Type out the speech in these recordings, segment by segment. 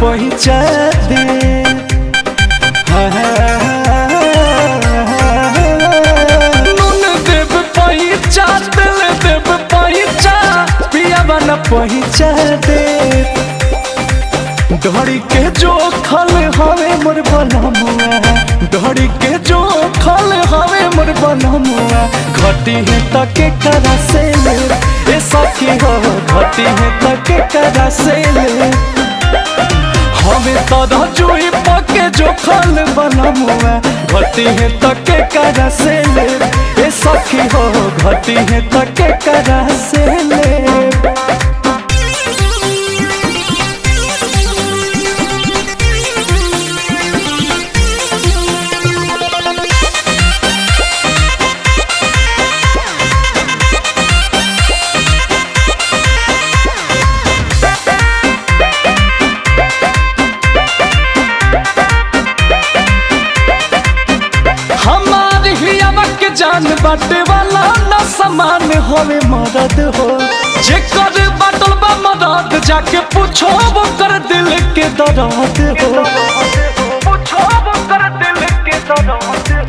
पहुँचा दे। नून देव पहुँचा दिल देव पहुँचा पिया बना पहुँचा दे। डोरी के जो खल हवे मोर बनमुआ, डोरी के जो खल हवे मोर बनमुआ। घटी है तके करा से ले ए सखी हो, घटी है तके करा से ले। हमें तो जुई पके जो खल बनमुआ, घटी है तके करा से ले ए सखी हो, घटी है तके करा से ले। जान बाटे वाला न समान होवे मरद हो, जेकर बाटल बा मदद जाके पूछो वो कर दिल के दर्द हो।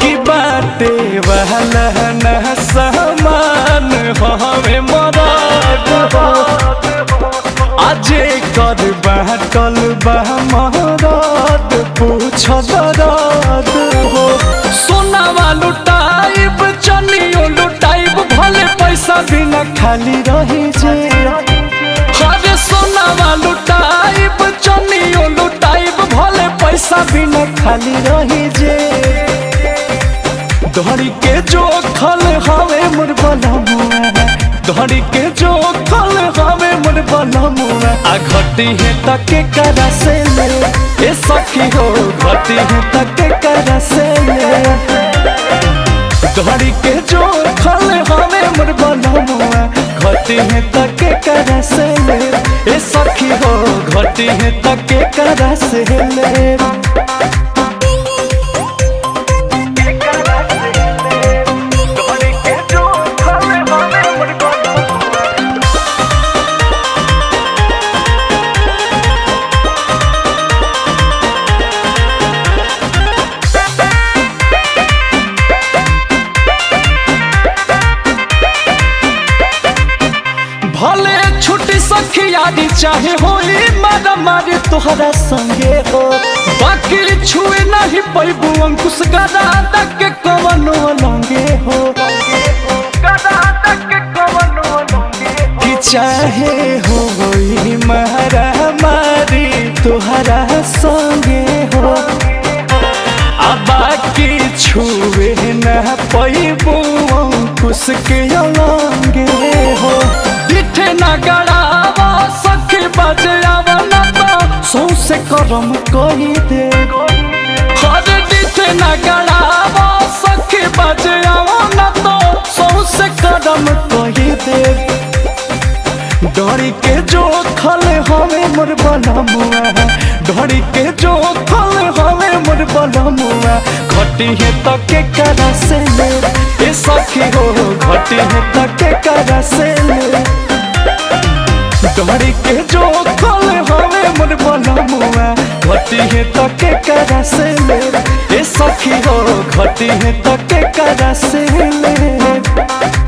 की बाटे वाला न समान होवे मरद हो, आजे कर बाटल बा मदद पूछो दर्द हो। सोना वालू चनियो लुटाइब भले पैसा बिना खाली रही जे। हरे सोनावा लुटाइब चनियो लुटाइब भले पैसा बिना खाली रही जे। धड़ी के जो खल हवे मोर बनमुआ, धड़ी के जो खल हवे मोर बनमुआ। आ घटी है तके करा से ले ए सखी हो, घटी है तके करा से ले। धड़ी के जो खल हवे मोर बनमुआ, घटी है तके करा से ले ए सखी हो, घटी है तके करा से ले। भले छुट्टी सखियारी चाहे होई मारा मारी तोहरा संगे हो, बाकी छुए नहीं पैबू अंकुश गदा के कवनो लंगे हो। कि चाहे होई मारा मारी तोहरा संगे हो, आ बाकी छुए न पैबू अंकुश के लंगे हो। ना गड़ावा सखी बजावा न तो सौसे करम कही दे। हर दिथे ना गड़ावा सखी बजावा न तो सौसे करम कही दे। डोरी के जो खल हवे मोर बनमुआ, डोरी के जो खल हवे मोर बनमुआ। घटी है तके करा से ले ए सखी हो, घटी है तके करा से ले। डोरी के जो खल हवे मोर बनमुआ, घटी है तके करा से ले ए सखी हो, घटी है तके करा से ले।